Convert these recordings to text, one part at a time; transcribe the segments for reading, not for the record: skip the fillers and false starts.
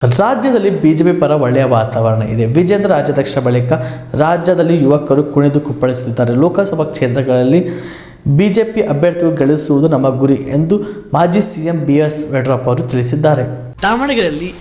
ರಾಜ್ಯದಲ್ಲಿ ಬಿಜೆಪಿ ಪರ ಒಳ್ಳೆಯ ವಾತಾವರಣ ಇದೆ. ವಿಜೇಂದ್ರ ರಾಜ್ಯಾಧ್ಯಕ್ಷ ಬಳಿಕ ರಾಜ್ಯದಲ್ಲಿ ಯುವಕರು ಕುಣಿದು ಕುಪ್ಪಳಿಸುತ್ತಿದ್ದಾರೆ. ಲೋಕಸಭಾ ಕ್ಷೇತ್ರಗಳಲ್ಲಿ ಬಿಜೆಪಿ ಅಭ್ಯರ್ಥಿಗಳು ಗಳಿಸುವುದು ನಮ್ಮ ಗುರಿ ಎಂದು ಮಾಜಿ ಸಿಎಂ ಬಿಎಸ್ ಯಡಿಯೂರಪ್ಪ ಅವರು ತಿಳಿಸಿದ್ದಾರೆ. ದಾವಣಗೆರೆಯಲ್ಲಿ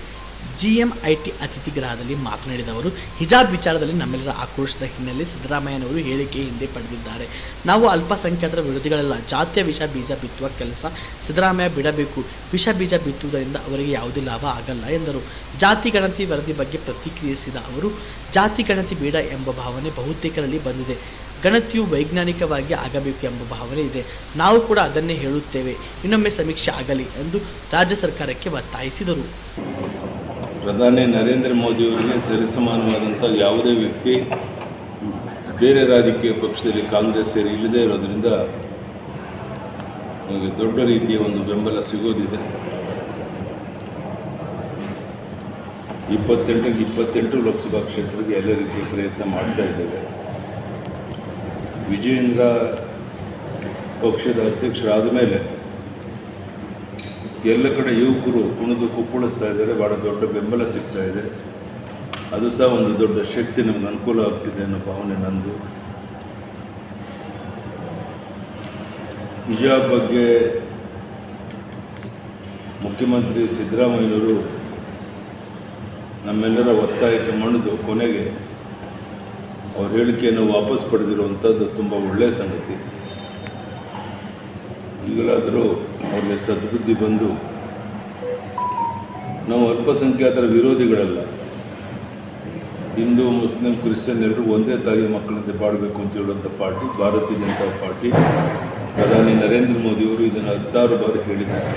ಜಿಎಂಐಟಿ ಅತಿಥಿ ಗೃಹದಲ್ಲಿ ಮಾತನಾಡಿದ ಅವರು, ಹಿಜಾಬ್ ವಿಚಾರದಲ್ಲಿ ನಮ್ಮೆಲ್ಲರ ಆಕ್ರೋಶದ ಹಿನ್ನೆಲೆ ಸಿದ್ದರಾಮಯ್ಯನವರು ಹೇಳಿಕೆ ಹಿಂದೆ ಪಡೆದಿದ್ದಾರೆ. ನಾವು ಅಲ್ಪಸಂಖ್ಯಾತರ ವಿರೋಧಿಗಳಲ್ಲ. ಜಾತಿಯ ವಿಷ ಬೀಜ ಬಿತ್ತುವ ಕೆಲಸ ಸಿದ್ದರಾಮಯ್ಯ ಬಿಡಬೇಕು. ವಿಷ ಬೀಜ ಬಿತ್ತುವುದರಿಂದ ಅವರಿಗೆ ಯಾವುದೇ ಲಾಭ ಆಗಲ್ಲ ಎಂದರು. ಜಾತಿ ಗಣತಿ ವರದಿ ಬಗ್ಗೆ ಪ್ರತಿಕ್ರಿಯಿಸಿದ ಅವರು, ಜಾತಿ ಗಣತಿ ಬೇಡ ಎಂಬ ಭಾವನೆ ಬಹುತೇಕರಲ್ಲಿ ಬಂದಿದೆ. ಗಣತಿಯು ವೈಜ್ಞಾನಿಕವಾಗಿ ಆಗಬೇಕು ಎಂಬ ಭಾವನೆ ಇದೆ. ನಾವು ಕೂಡ ಅದನ್ನೇ ಹೇಳುತ್ತೇವೆ. ಇನ್ನೊಮ್ಮೆ ಸಮೀಕ್ಷೆ ಆಗಲಿ ಎಂದು ರಾಜ್ಯ ಸರ್ಕಾರಕ್ಕೆ ಒತ್ತಾಯಿಸಿದರು. ಪ್ರಧಾನಿ ನರೇಂದ್ರ ಮೋದಿಯವರಿಗೆ ಸರಿಸಮಾನವಾದಂಥ ಯಾವುದೇ ವ್ಯಕ್ತಿ ಬೇರೆ ರಾಜಕೀಯ ಪಕ್ಷದಲ್ಲಿ ಕಾಂಗ್ರೆಸ್ ಸೇರಿ ಇಲ್ಲದೇ ಇರೋದರಿಂದ ನಮಗೆ ದೊಡ್ಡ ರೀತಿಯ ಒಂದು ಬೆಂಬಲ ಸಿಗೋದಿದೆ. 28 ಲೋಕಸಭಾ ಕ್ಷೇತ್ರಕ್ಕೆ ಎಲ್ಲ ರೀತಿಯ ಪ್ರಯತ್ನ ಮಾಡ್ತಾ ಇದ್ದೇವೆ. ವಿಜೇಂದ್ರ ಪಕ್ಷದ ಅಧ್ಯಕ್ಷರಾದ ಮೇಲೆ ಎಲ್ಲ ಕಡೆ ಯುವಕರು ಕುಣಿದು ಕುಪ್ಪಳಿಸ್ತಾ ಇದ್ದಾರೆ. ಭಾಳ ದೊಡ್ಡ ಬೆಂಬಲ ಸಿಗ್ತಾ ಇದೆ. ಅದು ಸಹ ಒಂದು ದೊಡ್ಡ ಶಕ್ತಿ, ನಮ್ಗೆ ಅನುಕೂಲ ಆಗ್ತಿದೆ ಅನ್ನೋ ಭಾವನೆ ನಂದು. ಹಿಜಾಬ್ ಬಗ್ಗೆ ಮುಖ್ಯಮಂತ್ರಿ ಸಿದ್ದರಾಮಯ್ಯನವರು ನಮ್ಮೆಲ್ಲರ ಒತ್ತಾಯಕ್ಕೆ ಮಣಿದು ಕೊನೆಗೆ ಅವ್ರ ಹೇಳಿಕೆಯನ್ನು ವಾಪಸ್ ಪಡೆದಿರುವಂಥದ್ದು ತುಂಬ ಒಳ್ಳೆಯ ಸಂಗತಿ. ಈಗಲಾದರೂ ಅವ್ರಿಗೆ ಸದ್ಬುದ್ಧಿ ಬಂದು ನಾವು ಅಲ್ಪಸಂಖ್ಯಾತರ ವಿರೋಧಿಗಳಲ್ಲ, ಹಿಂದೂ ಮುಸ್ಲಿಂ ಕ್ರಿಶ್ಚಿಯನ್ ಎಲ್ಲರೂ ಒಂದೇ ತಾಯಿ ಮಕ್ಕಳಂತೆ ಬಾಳಬೇಕು ಅಂತ ಹೇಳುವಂಥ ಪಾರ್ಟಿ ಭಾರತೀಯ ಜನತಾ ಪಾರ್ಟಿ. ಪ್ರಧಾನಿ ನರೇಂದ್ರ ಮೋದಿಯವರು ಇದನ್ನು 16 ಬಾರಿ ಹೇಳಿದ್ದಾರೆ.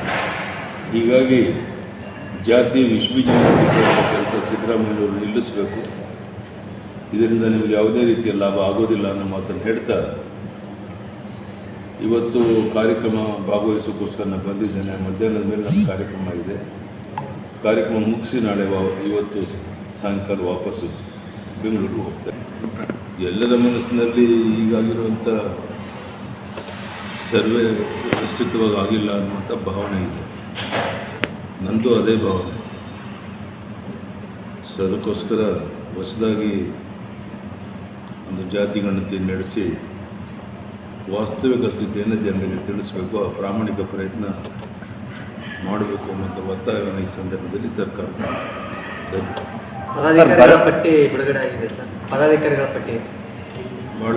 ಹೀಗಾಗಿ ಜಾತಿ ವಿಷಬೀಜ ಕೆಲಸ ಸಿದ್ದರಾಮಯ್ಯನವರು ನಿಲ್ಲಿಸಬೇಕು. ಇದರಿಂದ ನಿಮಗೆ ಯಾವುದೇ ರೀತಿಯ ಲಾಭ ಆಗೋದಿಲ್ಲ ಅನ್ನೋ ಮಾತನ್ನು ಹೇಳ್ತಾ, ಇವತ್ತು ಕಾರ್ಯಕ್ರಮ ಭಾಗವಹಿಸೋಕ್ಕೋಸ್ಕರ ನಾನು ಬಂದಿದ್ದೇನೆ. ಮಧ್ಯಾಹ್ನದ ಮೇಲೆ ನನ್ನ ಕಾರ್ಯಕ್ರಮ ಇದೆ. ಕಾರ್ಯಕ್ರಮ ಮುಗಿಸಿ ನಾಳೆ ಇವತ್ತು ಸಾಯಂಕಾಲ ವಾಪಸ್ಸು ಬೆಂಗಳೂರಿಗೆ ಹೋಗ್ತಾರೆ. ಎಲ್ಲರ ಮನಸ್ಸಿನಲ್ಲಿ ಈಗಾಗಿರುವಂಥ ಸರ್ವೆ ವ್ಯವಸ್ಥಿತವಾಗಿ ಆಗಿಲ್ಲ ಅನ್ನುವಂಥ ಭಾವನೆ ಇದೆ. ನಂದು ಅದೇ ಭಾವನೆ. ಸೊ ಅದಕ್ಕೋಸ್ಕರ ಹೊಸದಾಗಿ ಒಂದು ಜಾತಿ ಗಣತಿ ನಡೆಸಿ ವಾಸ್ತವಿಕ ಸ್ಥಿತಿಯನ್ನು ಜನರಿಗೆ ತಿಳಿಸಬೇಕು. ಆ ಪ್ರಾಮಾಣಿಕ ಪ್ರಯತ್ನ ಮಾಡಬೇಕು ಅನ್ನೋಂಥ ಒತ್ತಾಯವನ್ನು ಈ ಸಂದರ್ಭದಲ್ಲಿ ಸರ್ಕಾರ ಪದಾಧಿಕಾರಿಗಳ ಪಟ್ಟಿ ಬಿಡುಗಡೆ ಆಗಿದೆ ಸರ್. ಪದಾಧಿಕಾರಿಗಳ ಪಟ್ಟಿ ಭಾಳ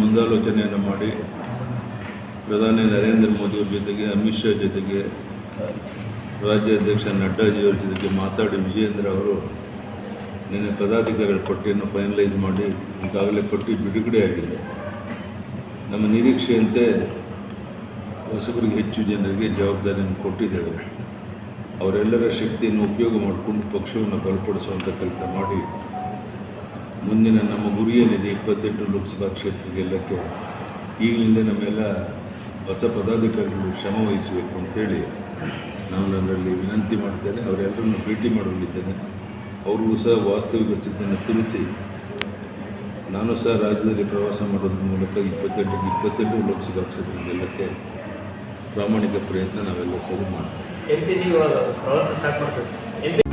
ಮುಂದಾಲೋಚನೆಯನ್ನು ಮಾಡಿ ಪ್ರಧಾನಿ ನರೇಂದ್ರ ಮೋದಿಯವ್ರ ಜೊತೆಗೆ, ಅಮಿತ್ ಶಾ ಜೊತೆಗೆ, ರಾಜ್ಯಾಧ್ಯಕ್ಷ ನಡ್ಡಾಜಿಯವ್ರ ಜೊತೆಗೆ ಮಾತಾಡಿ ವಿಜೇಂದ್ರ ಅವರು ನಿನ್ನೆ ಪದಾಧಿಕಾರಿಗಳ ಪಟ್ಟಿಯನ್ನು ಫೈನಲೈಸ್ ಮಾಡಿ ಈಗಾಗಲೇ ಪಟ್ಟಿ ಬಿಡುಗಡೆ ಆಗಿದೆ. ನಮ್ಮ ನಿರೀಕ್ಷೆಯಂತೆ ಹೊಸಬರಿಗೆ ಹೆಚ್ಚು ಜನರಿಗೆ ಜವಾಬ್ದಾರಿಯನ್ನು ಕೊಟ್ಟಿದ್ದೇವೆ. ಅವರೆಲ್ಲರ ಶಕ್ತಿಯನ್ನು ಉಪಯೋಗ ಮಾಡಿಕೊಂಡು ಪಕ್ಷವನ್ನು ಬಲಪಡಿಸುವಂಥ ಕೆಲಸ ಮಾಡಿ ಮುಂದಿನ ನಮ್ಮ ಗುರಿ ಏನಿದೆ 28 ಲೋಕಸಭಾ ಕ್ಷೇತ್ರ ಗೆಲ್ಲಕ್ಕೆ ಈಗಲಿಂದ ನಮ್ಮೆಲ್ಲ ಹೊಸ ಪದಾಧಿಕಾರಿಗಳು ಶ್ರಮ ವಹಿಸಬೇಕು ಅಂಥೇಳಿ ನಾನು ನನ್ನಲ್ಲಿ ವಿನಂತಿ ಮಾಡ್ತೇನೆ. ಅವರೆಲ್ಲರನ್ನು ಭೇಟಿ ಮಾಡಲಿದ್ದೇನೆ. ಅವ್ರಿಗೂ ಸಹ ವಾಸ್ತವಿಕ ಸ್ಥಿತಿಯನ್ನು ತಿಳಿಸಿ ನಾನು ಸಹ ರಾಜ್ಯದಲ್ಲಿ ಪ್ರವಾಸ ಮಾಡೋದ್ರ ಮೂಲಕ 28 ಲೋಕಸಭಾ ಕ್ಷೇತ್ರ ಗೆಲ್ಲಕ್ಕೆ ಪ್ರಾಮಾಣಿಕ ಪ್ರಯತ್ನ ನಾವೆಲ್ಲ ಸರಿ ಮಾಡ್ತೀವಿ.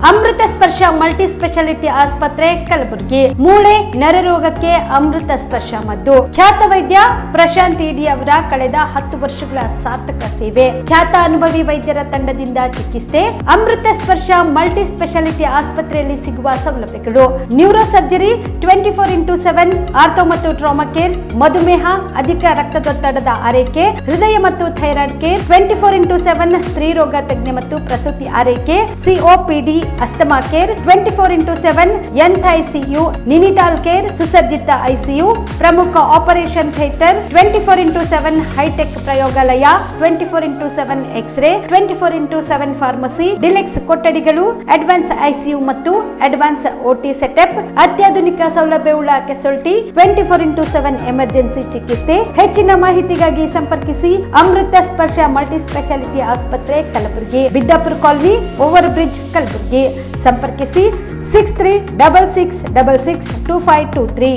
ಅಮೃತ ಸ್ಪರ್ಶ ಮಲ್ಟಿ ಸ್ಪೆಷಾಲಿಟಿ ಆಸ್ಪತ್ರೆ ಕಲಬುರಗಿ. ಮೂಳೆ ನರರೋಗಕ್ಕೆ ಅಮೃತ ಸ್ಪರ್ಶ ಮದ್ದು. ಖ್ಯಾತ ವೈದ್ಯ ಪ್ರಶಾಂತ್ ಇಡಿ ಅವರ ಕಳೆದ 10 ವರ್ಷಗಳ ಸಾರ್ಥಕ ಸೇವೆ. ಖ್ಯಾತ ಅನುಭವಿ ವೈದ್ಯರ ತಂಡದಿಂದ ಚಿಕಿತ್ಸೆ. ಅಮೃತ ಸ್ಪರ್ಶ ಮಲ್ಟಿ ಸ್ಪೆಷಾಲಿಟಿ ಆಸ್ಪತ್ರೆಯಲ್ಲಿ ಸಿಗುವ ಸೌಲಭ್ಯಗಳು: ನ್ಯೂರೋ ಸರ್ಜರಿ 24x7, ಆರ್ಥೋ ಮತ್ತು ಟ್ರಾಮಾ ಕೇರ್, ಮಧುಮೇಹ, ಅಧಿಕ ರಕ್ತದೊತ್ತಡದ ಆರೈಕೆ, ಹೃದಯ ಮತ್ತು ಥೈರಾಯ್ಡ್ ಕೇರ್ 24x7, ಸ್ತ್ರೀ ರೋಗ ತಜ್ಞ ಮತ್ತು ಪ್ರಸೂತಿ ಆರೈಕೆ, COPD, asthma care 24x7, NICU, neonatal care, ಸುಸಜ್ಜಿತ ಐಸಿಯು, ಪ್ರಮುಖ ಆಪರೇಷನ್ ಥಿಯೇಟರ್ 24x7, ಹೈಟೆಕ್ ಪ್ರಯೋಗಾಲಯ 24x7, x ray 24x7, pharmacy, deluxe ಕೊಠಡಿಗಳು, ಅಡ್ವಾನ್ಸ್ ಐಸಿಯು ಮತ್ತು ಅಡ್ವಾನ್ಸ್ ಓಟಿ ಸೆಟಪ್, ಅತ್ಯಾಧುನಿಕ ಸೌಲಭ್ಯವುಳ್ಳ ಕೆಸೊಲ್ಟಿ 24x7 ಎಮರ್ಜೆನ್ಸಿ ಚಿಕಿತ್ಸೆ. ಹೆಚ್ಚಿನ ಮಾಹಿತಿಗಾಗಿ ಸಂಪರ್ಕಿಸಿ ಅಮೃತ ಸ್ಪರ್ಶ ಮಲ್ಟಿ ಸ್ಪೆಷಾಲಿಟಿ ಆಸ್ಪತ್ರೆ Kalaburagi, Biddapura colony, over bridge Kalaburagi. ಸಂಪರ್ಕಿಸಿ 6366662523.